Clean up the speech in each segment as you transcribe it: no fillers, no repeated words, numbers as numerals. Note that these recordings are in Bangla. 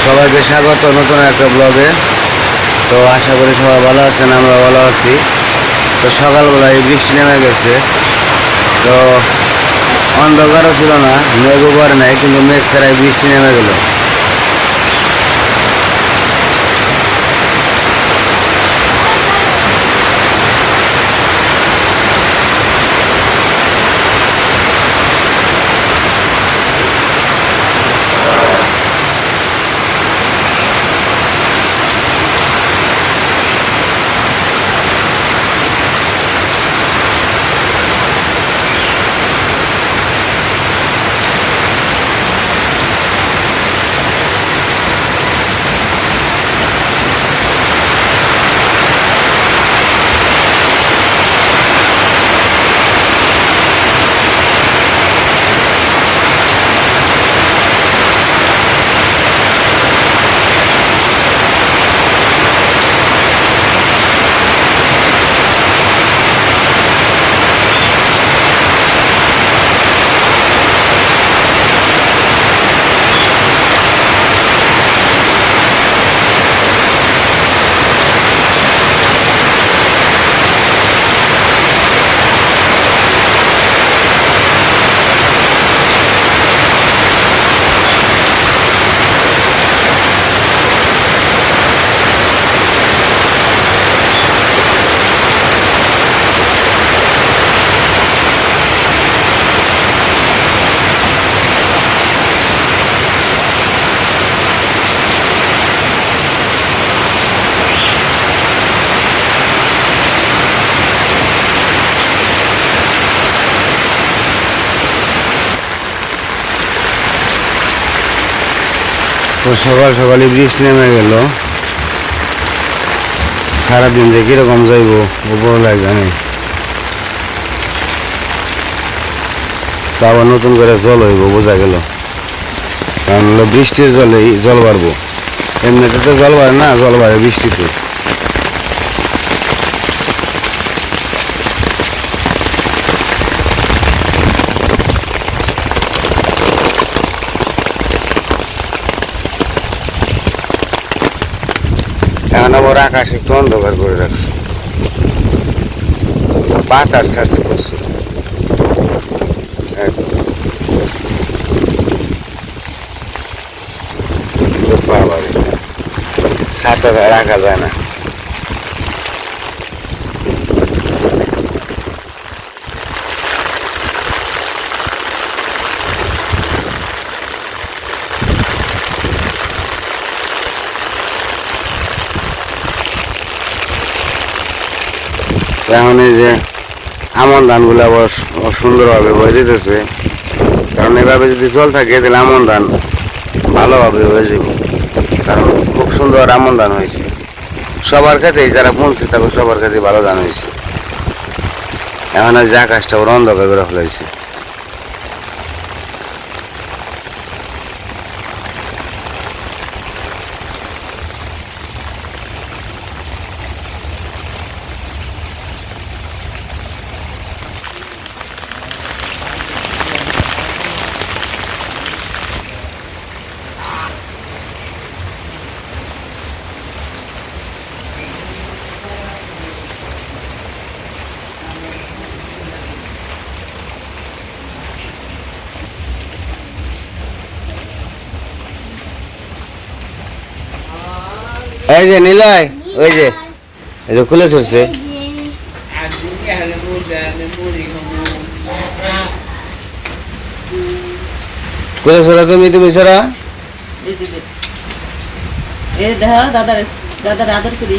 সবাইকে স্বাগত নতুন একটা ব্লগে। তো আশা করি সবাই ভালো আছেন, আমরা ভালো আছি। তো সকালবেলায় বৃষ্টি নেমে গেছে। তো অন্ধকারও ছিল না, মেঘও করে নাই, কিন্তু মেঘ ছাড়াই বৃষ্টি নেমে গেল। তো সকাল সকালই বৃষ্টি নেমে গেল। সারাদিন যে কিরকম যাইব উপরওয়ালাই জানে। তো আবার নতুন করে জল হইব, বোঝা গেল। কারণ হলো বৃষ্টির জলেই জল বাড়বো, এমনিতে তো জল বাড়ে না, জল বাড়ে বৃষ্টিতে। এখন আবার আকাশ একটু অন্ধকার করে রাখছে, বাতাস ছাড়ছে প্রচুর। ছাতা রাখা যায় না। এখন এই যে আমন ধানগুলো আবার সুন্দরভাবে হয়ে যেতেছে। কারণ এভাবে যদি জল থাকে তাহলে আমন ধান ভালোভাবে হয়ে যাব। কারণ খুব সুন্দর আমন ধান হয়েছে সবার কাছেই, যারা পৌঁছে থাকবে সবার কাছে ভালো ধান হয়েছে। এখন যে আকাশটা ওর অন্ধকার করে ফেলাইছে। এই যে নিলয়, ওই যে এই যে খুলে ছড়ছে। খুলে ছড়া তুমি ছড়া। দাদার আদর করি।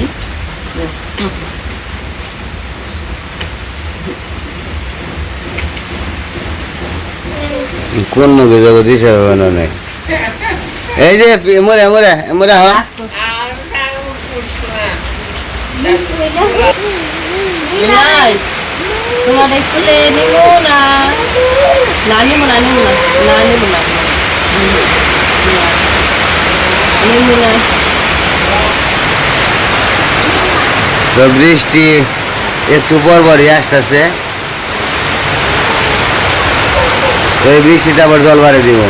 কোন মুখে যাবো দিশা বানানো নেই। এই যে মরে মরে মরে হওয়া তোমার স্কুলে নিব না, না নিব না, নিব না, না নিব না, নিব না। তো বৃষ্টি একটু পরপরই আসতেছে। এই বৃষ্টিতে আবার জল বাড়ি দিব।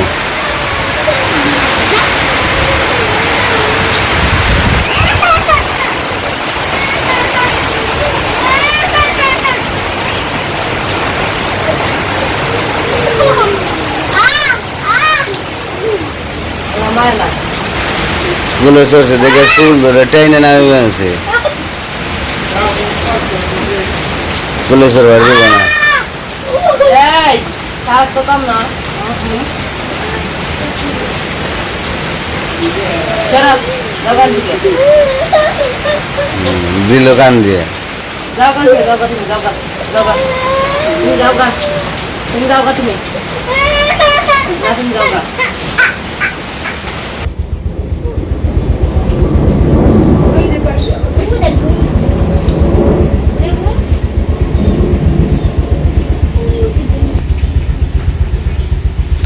নামায় না গুলো চড়ছে দেখে চুল ধরে টেনে নামে বানছে পুলিশের বাড়ি দিব না এই কাজ তো কাম না চলো দোকান থেকে দিল কান দিয়ে যাও গা তুমি যাও গা তুমি যাও গা যাও গা তুমি যাও গা তুমি যাও গা তুমি তুমি যাও গা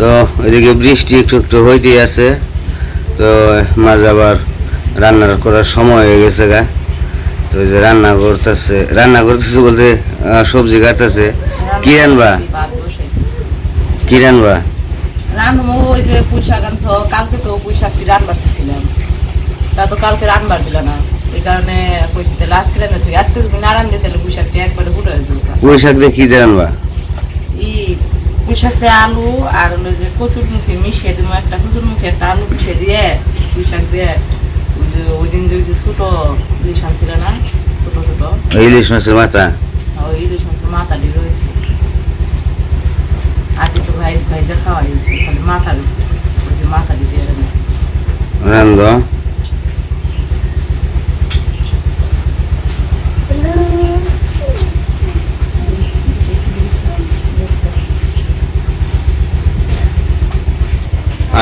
তো এদিকে বৃষ্টি একটু একটু হইতেই আছে তো মাঝে আবার রান্না করার সময় হয়ে গেছে গা তো ওই যে রান্না করতেছে বলতে সবজি কাটতেছে কি রান্না কি রান্না রান্না ওই যে পুঁই শাক আনছো কালকে তো পুঁই শাকটি রান্নার দিছিলাম তা তো কালকে রান্নার দিল না এই কারণে কইছি তাহলে আজকে রান্না তুই আজকে তুমি না রান্না তাহলে পুঁই শাকটি একবারে ফুটে হয়ে যাবে পুঁই শাক দিয়ে কি রান্না পুঁই শাকে আলু আর হলো যে কচুর মুখে মিশিয়ে দিব একটা কচুর মুখে একটা আলু মিশিয়ে দিয়ে পুঁই শাক দিয়ে ওই দিন যে ছোট ইলিশ আনছিল না ছোট ছোট ইলিশ মাছের মাথা ওই ইলিশ মাছের মাথা দিয়ে রয়েছে আর একটু ভাইজা খাওয়া হয়েছে খালি মাথা রয়েছে ওই যে মাথা দিয়ে রান্ধ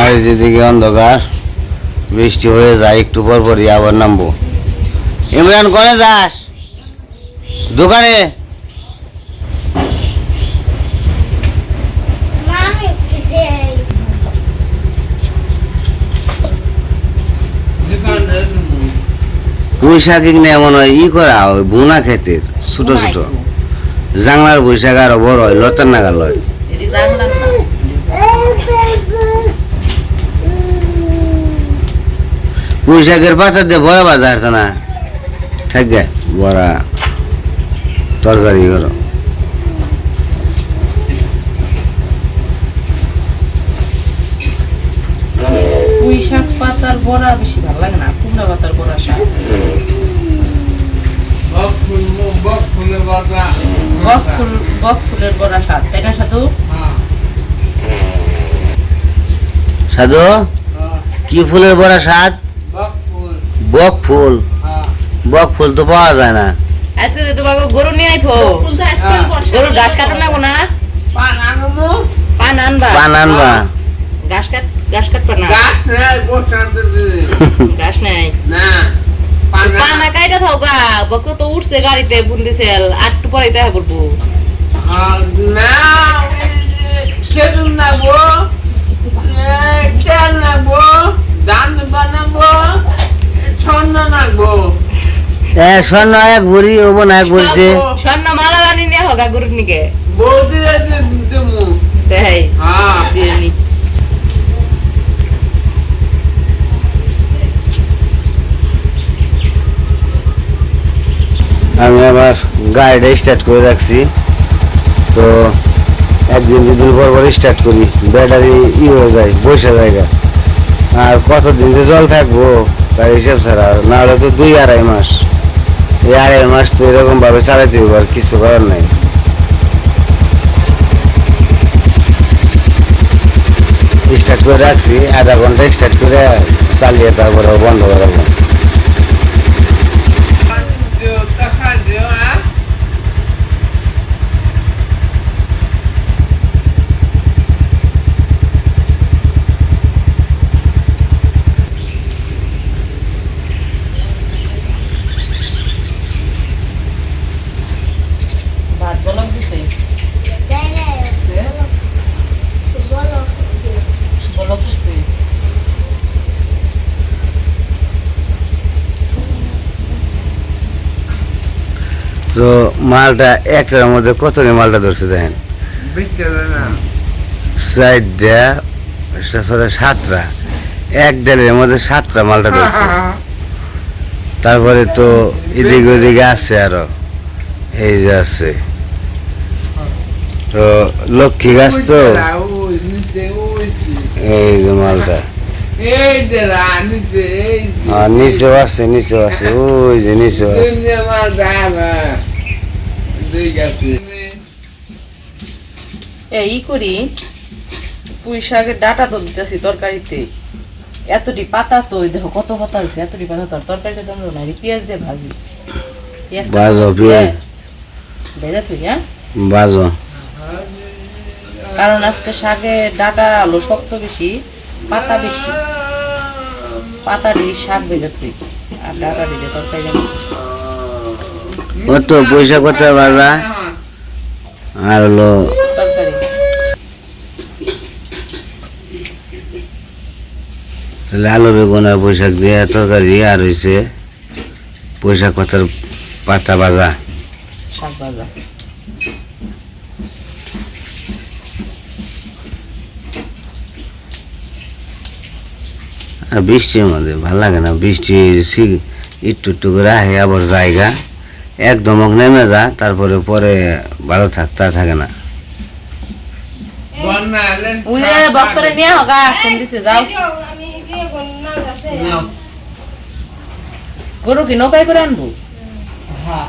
আর যেদিকে অন্ধকার বৃষ্টি হয়ে যায় একটু পর পরই আবার নামবো ইমরান করে যাস দোকানে পুঁই শাক কিনে এমন হয় করা হয় বুনা ক্ষেতের ছোট ছোট জাংলার পুঁই শাক আরো বড় হয় লতার নাগাল হয় এটি জানলাম না পুঁই শাকের পাতা দিয়ে বড়া বাজা আছে না থাকে বড়া তরকারি করো পুঁই শাক পাতার বড়া বেশি ভালো লাগে না কুমড়া পাতার বড়া শাক বক ফুলের বড়া শাক তাই না সাধু সাধু কি ফুলের বড়া স্বাদ বক ফুল বক ফুল তো পাওয়া যায় না আজকে যে তোমাকে গরু নিয়ে আইবো গরুর ঘাস কাটো না না পান আনবা পান আনবা ঘাস কাটবা না ঘাস নাই পানা কাইটা থাও গা বক তো উঠছে গাড়িতে বুন্দিছেল আটটু পরে তাই বলবো স্বর্ণ এক বুড়ি হবো না এক বলছে স্বর্ণ মালা বানি নিয়ে হোক গরুর নিকে তাই আমি আবার গাড়িটা স্টার্ট করে রাখছি তো একদিন দুদিন পর পর স্টার্ট করি ব্যাটারি হয়ে যায় বসে জায়গা আর কতদিন যে জল থাকবো তার হিসাব ছাড়া না হলে তো 2-2.5 মাস এই 2.5 মাস তো এরকম ভাবে চালাতে হবে আর কিছু করার নাই স্টার্ট করে রাখছি আধা ঘন্টা স্টার্ট করে চালিয়ে তারপরে বন্ধ করে রাখলাম তো মালটা একটার মধ্যে কত মালটা ধরছে দেখেন 7টা এক ডালের মধ্যে 7টা মালটা ধরছে তারপরে তো এদিকে ওদিকে আছে আরো এই যে আছে তো লক্ষ্মী গাছ তো এই যে মালটা এই যে রানীতে এই আর নিচেও আছে ওই যে নিচেও আছে দুনিয়া মা দাবা দুই গাছে এই করি পুঁই শাকের ডাটা তো দিতেছি তরকারিতে এতটি পাতা তো ওই দেখো কত পাতা হয়েছে এতটি পাতা তোর তরকারিতে তোমরা না পেঁয়াজ দিয়ে ভাজি পেঁয়াজ ভাজো, পেঁয়াজ। ভেজা তুই হ্যাঁ বাজো কারণ আজকে শাকে ডাটা আলো শক্ত বেশি পাতা বেশি পাতা দিয়ে শাক ভেজা তুই আর ডাটা দিয়ে তরকারি জানি কত পয়সা কত বাজা আর হলো তরকারি আলু বেগুন আর বৈশাখ দিয়ে তরকারি আর হয়েছে বৈশাখ পাতার পাতা ভাজা শাক ভাজা আর বৃষ্টির মধ্যে ভালো লাগে না বৃষ্টি একটু একটু করে আহে আবার জায়গা একদম নেমে যা তারপরে পরে ভালো থাকতে থাকে না বন্যা এলেন উয়ে বক্তরে নিয়ে হোগা কোন দিছে যাও গরু কি নৌকায় করে আনবো আহা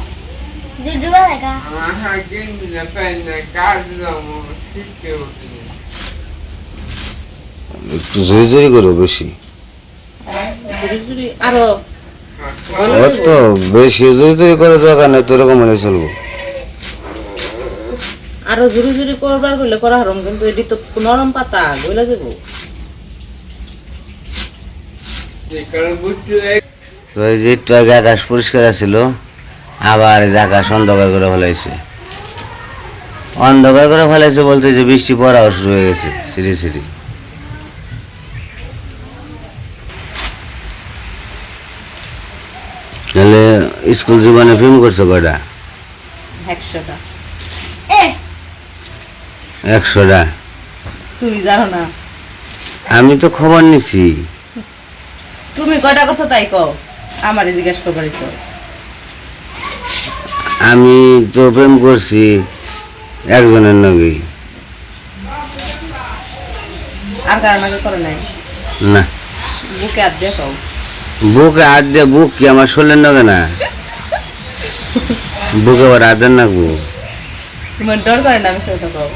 গেঞ্জি না প্যান্ট কাজ দাম শিখতে হচ্ছে একটু জোরে জোরে করো বেশি আরো অত বেশি জোরে জোরে করে দরকার নেই তোর রকম মনে চলবো আরো জুরি জুরি করবার হইলে করা হারম কিন্তু এটি তো নরম পাতা গইলা যাবো কারণ বুঝতে তো এই যে একটু আগে আকাশ পরিষ্কার ছিল আবার এই যে আকাশ অন্ধকার করে ফেলাইছে অন্ধকার করে ফেলাইছে বলতে যে বৃষ্টি পড়াও শুরু হয়ে গেছে সিঁড়ি সিঁড়ি তাহলে স্কুল জীবনে ফিল্ম করছো কয়টা 100টা 100টা তুমি জানো না আমি তো খবর নিছি তুমি কয়টা করছো তাই কও আমারে জিজ্ঞেস করবার ইচ্ছা আমি তো প্রেম করছি একজনের নগেই আর কারণ আগে করে নাই না বুকে হাত দিয়ে কও বুকে হাত দিয়ে বুক কি আমার শরীরের নগে না বুকে আবার হাতের নাকবো তোমার ডর করে না আমি সেটা কও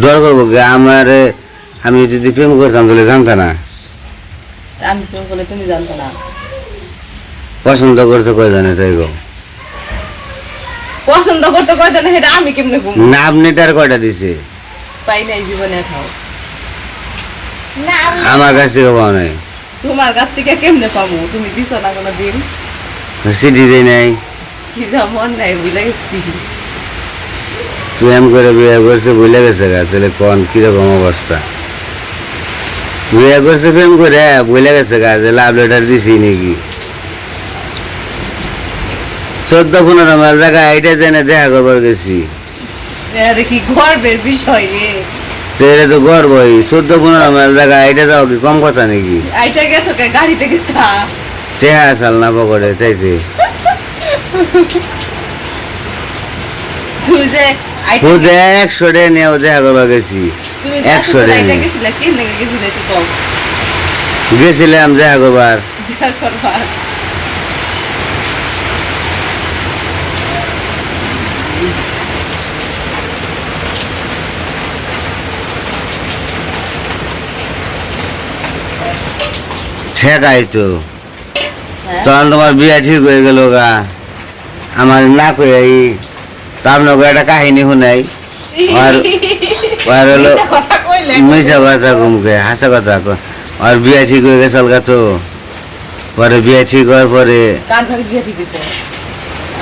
ডর করবো কি আমার আমি যদি প্রেম করতাম তাহলে জানতা না আমি তুমি বলে তুমি জানতো না পছন্দ করতে কয় জানে তাই গো পছন্দ করতে কয়তো না সেটা আমি কেমনে ঘুম না আপনি তার কয়টা দিছে পাই নাই জীবনে খাও আমার কাছ থেকে পাও নাই তোমার কাছ থেকে কেমনে পাবো তুমি দিছো না কোনো দিন সিটি দেয় নাই কি যা মন নাই বুঝে গেছি প্রেম করে বিয়ে করছে ভুলে গেছে গা তাহলে কোন কিরকম অবস্থা বিয়ে করছে প্রেম করে ভুলে গেছে গা যে লাভ লেটার দিছি নাকি 14-15 মাইল জায়গা এইটা জেনে দেখা করবার গেছি আরে কি গর্বের বিষয় রে তো এটা তো গর্বই 14-15 মাইল জায়গা এইটা যাও কি কম কথা নাকি আইটা গেছো কে গাড়িতে গেছা টেহা সাল না পকড়ে তাইতে তুই যে আইটা খুদে 100 টাকা নিয়েও দেখা করবার গেছি তুমি 100 টাকা আইটা নিয়ে। গেছিলা কি লাগে গেছিলা তুই কও গেছিলাম দেখা করবার দেখা করবা ঠেকাই তো হ্যাঁ তখন তোমার বিয়ে ঠিক হয়ে গেল গা আমার না কই আপনাকে একটা কাহিনী শুনাই আর আর হলো মিথ্যা কথা কইলে মিশা কথা ঘুমকে হাসা কথা আর বিয়ে ঠিক হয়ে গেছে গা তো পরে বিয়ে ঠিক হওয়ার পরে কার ঘরে বিয়ে ঠিক হইছে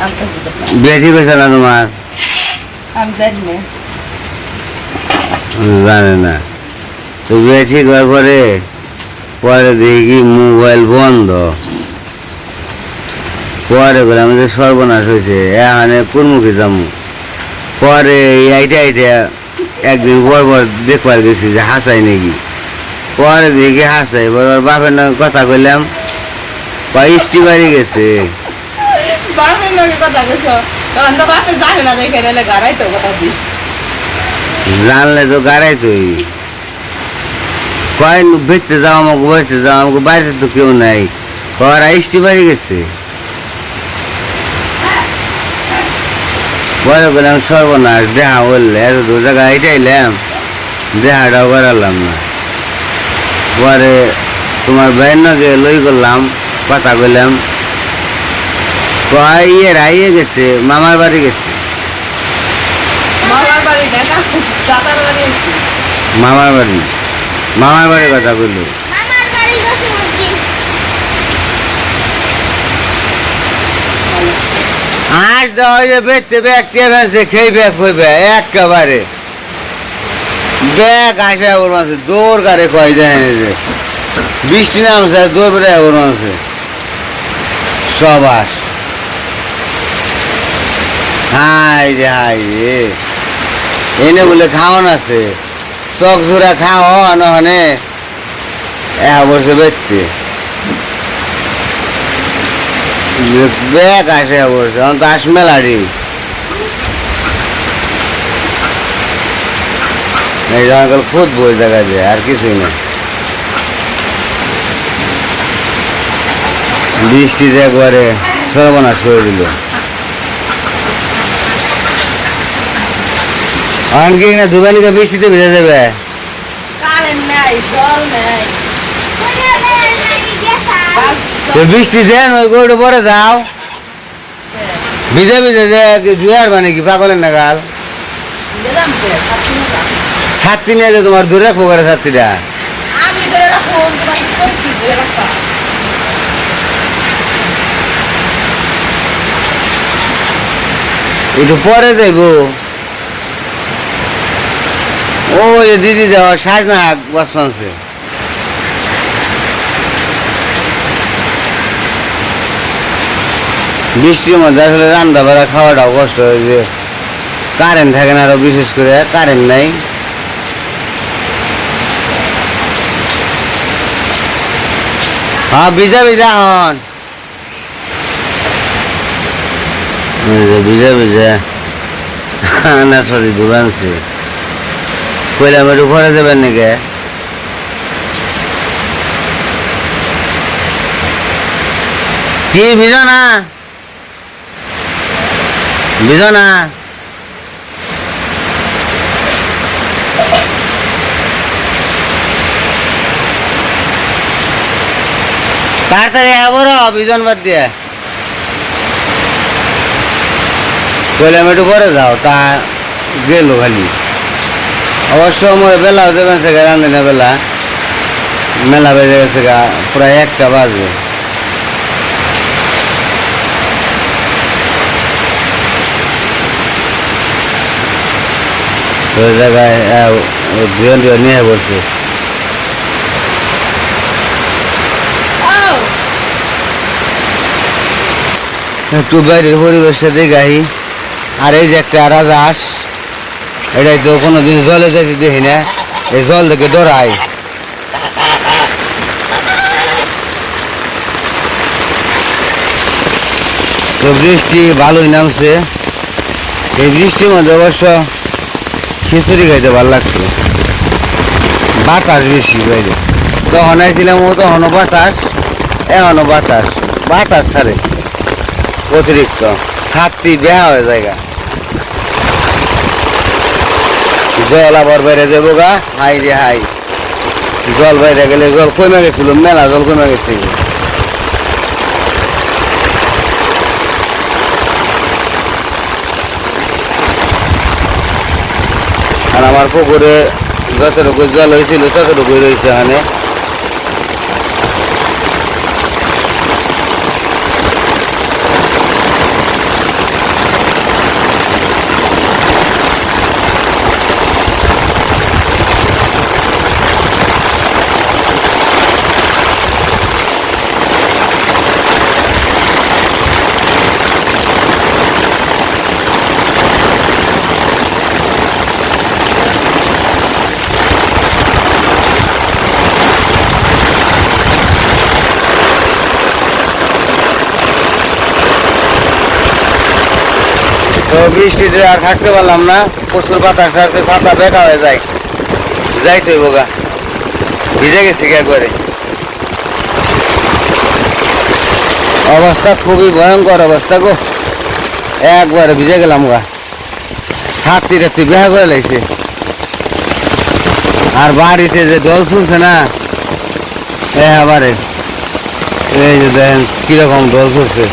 আনতাছি তো বিয়ে ঠিক হয়েছে না তোমার আমি জানি না জানে না তো বিয়ে ঠিক হওয়ার পরে পরে দেখি মোবাইল বন্ধ পরে বলে আমাদের সর্বনাশ হয়েছে এখানে কোনমুখী যাবো পরে এইটা একদিন পর পর দেখবার গেছি যে হাসাই নাকি পরে দেখি হাসাই বরাবর বাপের নামে কথা কইলাম স্টি বাড়ি গেছে বাপের লগে কথা কইছো তখন তো বাপে জানে না দেখে নিলে গাড়াই তো কথা দি জানলে তো গাড়াই তুই কয় বেঁচতে যাও আমাকে বেঁচতে যাও আমাকে বাড়িতে তো কেউ নাই ওরা ইষ্টি বাড়ি গেছে পরে বললাম সর্বনাশ দেখা বললে এত দু জায়গায় এটাইলাম দেহাটাও করালাম না পরে তোমার ভাইয়ের নাকি লই করলাম কথা কইলাম কয় ইয়ের আইয়ে গেছে মামার বাড়ি গেছে মামার বাড়ি না দাদার বাড়ি আছে। মামার বাড়ি কথা কইল মামার বাড়ি গেছে মুরগি। আজ দেওয়া যে বেচতে ব্যাগ টেপেছে খেয়ে ব্যাগ হইবে একেবারে ব্যাগ আসে ওর মাঝে দৌড় গাড়ি কয় যায় যে বৃষ্টি নামছে দৌড় বেড়ে ওর মাঝে সবাস হাই রে এনে বলে খাওয়ান আছে চক জোড়া খাওয়া নহনে বসে বেচতে ব্যাগ আসে বসে অন্ত আস মেলাড়ি এই জঙ্গল খুদ বই দেখা যায় আর কিছুই না বৃষ্টিতে একবারে সর্বনাশ করে দিল অনকি না দুবানিকে বৃষ্টিতে ভিজে যাবে কারেন্ট নাই জল নাই কোনে বের লাগি গেছে। তো বৃষ্টি যেন ওই গরুটা পরে যাও ভিজে ভিজে যে জুয়ার মানে কি পাগলের নাগাল গেলাম তো ছাত্রী নিয়ে যে তোমার দূরে রাখবো করে ছাত্রীরা আমি তো এরকম তোমাকে কইছি যে এরকম একটু পরে যাইব ও যে দিদি দেওয়া সাজ না হাক বসছে বৃষ্টির মধ্যে আসলে রান্না বাড়া খাওয়াটাও কষ্ট হয় যে কারেন্ট থাকে না আরো বিশেষ করে কারেন্ট নাই হ্যাঁ ভিজা ভিজা হন ভিজা ভিজা না সরি দোকানছে কইলাম একটু পরে যাবেন নাকি কি ভিজো না ভিজো না তাড়াতাড়ি আবার বিজন বাদ দিয়ে কইলাম একটু পরে যাও তা গেল খালি অবশ্য আমার বেলাও দেবেন সে রান্ধিনা বেলা মেলা বেজে গেছে গা প্রায় 1টা বাজবে ওই জায়গায় জীবন নিয়ে পড়ছে একটু বাইরের পরিবেশটা দেখাই আর এই যে একটা রাজহাঁস এটাই তো কোনোদিন জলে যাইতে দেখি না এই জল দেখে ডরাই তো বৃষ্টি ভালোই নামছে এই বৃষ্টির মধ্যে অবশ্য খিচুড়ি খাইতে ভালো লাগছে বাতাস বেশি বাইরে তখন আইছিলাম ও তখনও বাতাস এখনও বাতাস ছাড়ে অতিরিক্ত ছাত্রী বেহা হয়ে জায়গা জল আবার বাইরে যাবো গা হাই রে হাই জল বাইরে গেলে জল কমে গেছিল মেলা জল কমে গেছে আর আমার পুকুরে যতটুকু জল হয়েছিল ততটুকুই রয়েছে এখানে তো বৃষ্টিতে আর থাকতে পারলাম না প্রচুর বাতাস আসছে ছাতা বেকা হয়ে যায় যাইতে গা ভিজে গেছে কি একবারে, অবস্থা খুবই ভয়ঙ্কর অবস্থা গো, একবারে ভিজে গেলাম গা, ছাত্রী রাত্রি বেহা করে লাগছে। আর বাড়িতে যে জল ছুটছে না এবারে, এই যে দেখেন কিরকম জল ছুটছে,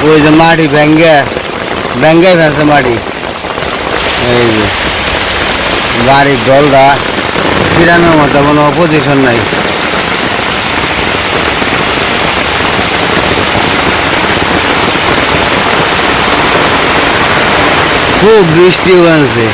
ওই যে মাটি ভেঙ্গে ফেলছে মাটি, এই যে বাড়ির জলটা ফিরানোর মতো কোনো অপোজিশন নাই। খুব বৃষ্টিও আনছে,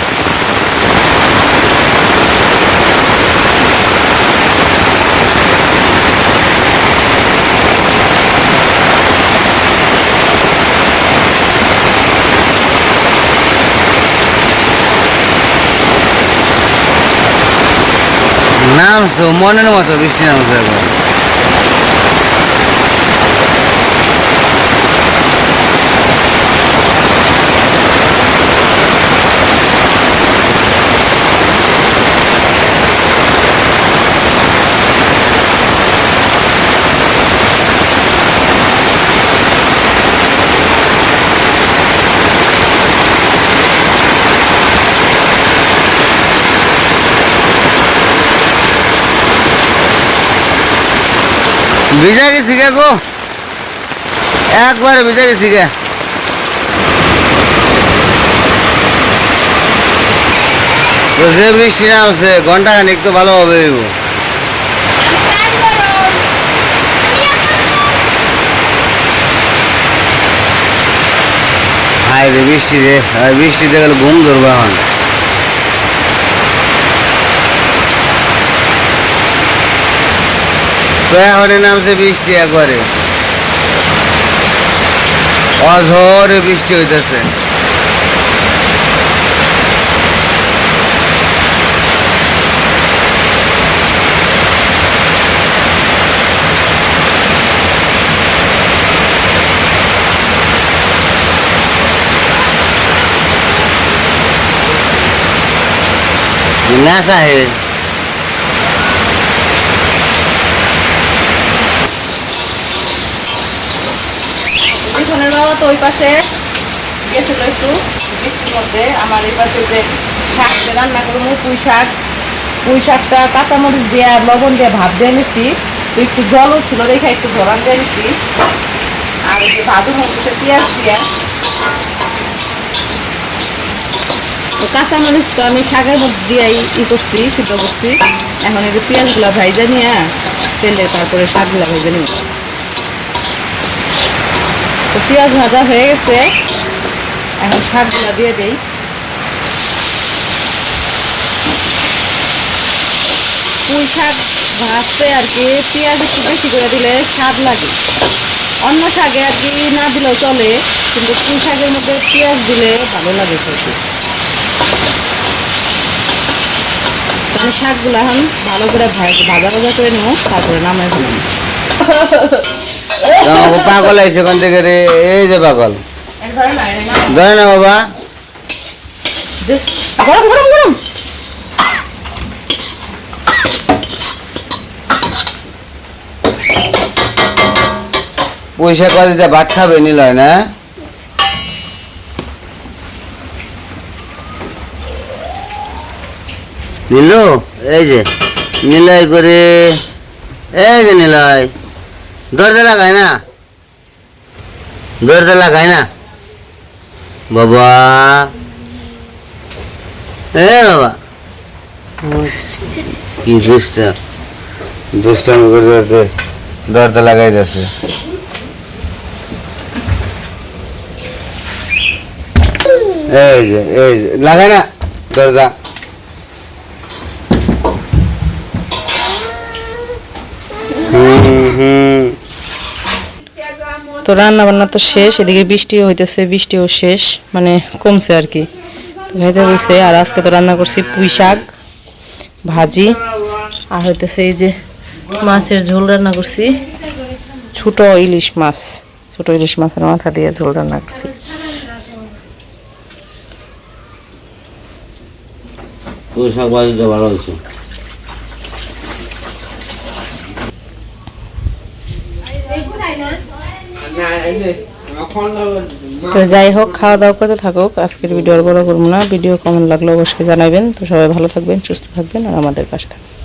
নামছে মনের মতো বৃষ্টি নামছে এখন। ভিজে গেছি গে গো, একবারে ভিজে গেছি গে। যে বৃষ্টি নামছে ঘন্টা খানিক তো ভালো হবে। হাই রে বৃষ্টি রে, বৃষ্টিতে গেলে ঘুম ধরবো এখন। তো এখন নামছে বৃষ্টি একবারে, অঝরে বৃষ্টি হইতেছে। নাসা হে পিছনের বাবা তো ওই পাশে গেছিল একটু বৃষ্টির মধ্যে। আমার এই পাশে যে শাক যে রান্না করবো, পুঁই শাকটা কাঁচামরিচ দিয়ে আর লবণ দিয়ে ভাপ দিয়ে নিছি, তো একটু জল ছিল দেখে একটু ধরান দিয়ে নিছি। আর এই যে ভাদু ভাবছে পেঁয়াজ দিয়ে, তো কাঁচামরিচ তো আমি শাকের মধ্যে দিয়ে করছি, সিদ্ধ করছি। এখন এই যে পেঁয়াজগুলা ভাইজা নিয়ে তেলে তারপরে শাকগুলা ভেজে নিব। তো পেঁয়াজ ভাজা হয়ে গেছে, এখন শাকগুলা দিয়ে দেই। পুঁই শাক ভাজতে আর কি পেঁয়াজ একটু বেশি করে দিলে স্বাদ লাগে। অন্য শাকে আর কি না দিলেও চলে, কিন্তু পুঁই শাকের মধ্যে পেঁয়াজ দিলে ভালো লাগে খেতে। আমি শাকগুলো এখন ভালো করে ভাজা করে নেবো, তারপরে নামাই ফেলাম। পাগল আছে ওখান থেকে রে, এই যে পাগল ধরে না বাবা, গরম গরম গরম। পয়সা করে দিতে ভাত খাবে নিলয় না। নিলু এই যে নিলয় করে, এই যে নিলয় দরজা লাগায় না, দরজা লাগায় না বাবা, এ বাবা কি দুষ্টামি করতে দরজা লাগাই যাচ্ছে। এই যে লাগায় না দরজা। তো রান্না বান্না তো শেষ, এদিকে বৃষ্টিও হইতেছে, বৃষ্টিও শেষ, মানে কমছে আর কি, তো হইতে হয়েছে। আর আজকে তো রান্না করছি পুঁই শাক ভাজি, আর হইতেছে এই যে মাছের ঝোল রান্না করছি, ছোট ইলিশ মাছের মাথা দিয়ে ঝোল রান্না করছি। পুঁই শাক ভাজিটা ভালো হয়েছে। না এনে এখন তো যাই হোক, খাওয়া দাওয়া করতে থাকুক। আজকের ভিডিও আর বড় করবো না। ভিডিও কেমন লাগলো অবশ্যই জানাবেন। তো সবাই ভালো থাকবেন, সুস্থ থাকবেন আর আমাদের পাশে থাকবেন।